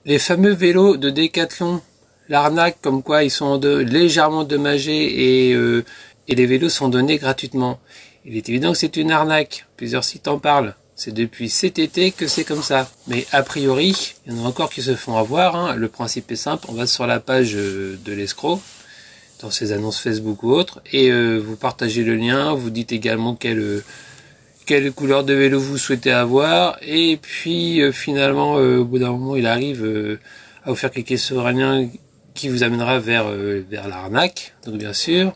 Les fameux vélos de Decathlon, l'arnaque comme quoi ils sont légèrement endommagés et les vélos sont donnés gratuitement. Il est évident que c'est une arnaque. Plusieurs sites en parlent. C'est depuis cet été que c'est comme ça. Mais a priori, il y en a encore qui se font avoir. Hein. Le principe est simple. On va sur la page de l'escroc, dans ses annonces Facebook ou autres, et vous partagez le lien. Vous dites également quelle couleur de vélo vous souhaitez avoir, et puis finalement au bout d'un moment il arrive à vous faire cliquer sur un lien qui vous amènera vers l'arnaque. Donc bien sûr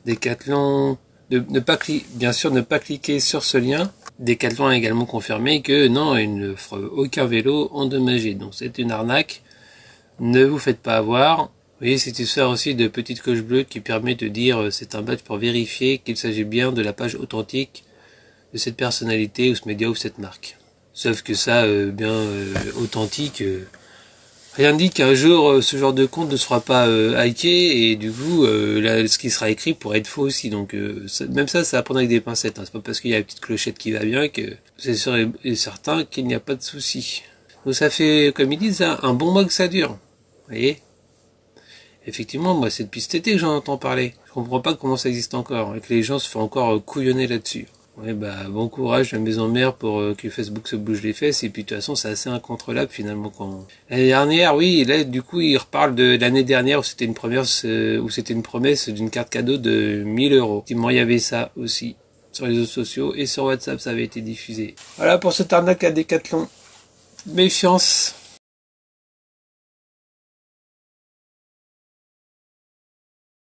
Decathlon, bien sûr ne pas cliquer sur ce lien. Decathlon a également confirmé que non, il ne fera aucun vélo endommagé, donc c'est une arnaque, ne vous faites pas avoir. Vous voyez, c'est une histoire aussi de petite coche bleue qui permet de dire c'est un badge pour vérifier qu'il s'agit bien de la page authentique de cette personnalité ou ce média ou cette marque. Sauf que ça, authentique, rien ne dit qu'un jour ce genre de compte ne sera pas hacké et du coup là, ce qui sera écrit pourrait être faux aussi. Donc même ça à prendre avec des pincettes. Hein. C'est pas parce qu'il y a une petite clochette qui va bien que c'est sûr et certain qu'il n'y a pas de souci. Donc ça fait, comme ils disent, un bon mois que ça dure. Vous voyez ? Effectivement, moi c'est depuis cet été que j'en entends parler. Je comprends pas comment ça existe encore et que les gens se font encore couillonner là-dessus. Ouais, bah, bon courage la maison mère pour que Facebook se bouge les fesses, et puis de toute façon c'est assez incontrôlable finalement quand... L'année dernière, oui, là du coup il reparle de l'année dernière où c'était une promesse d'une carte cadeau de 1000 €. Effectivement, il y avait ça aussi sur les réseaux sociaux et sur WhatsApp ça avait été diffusé. Voilà pour cette arnaque à Decathlon. Méfiance.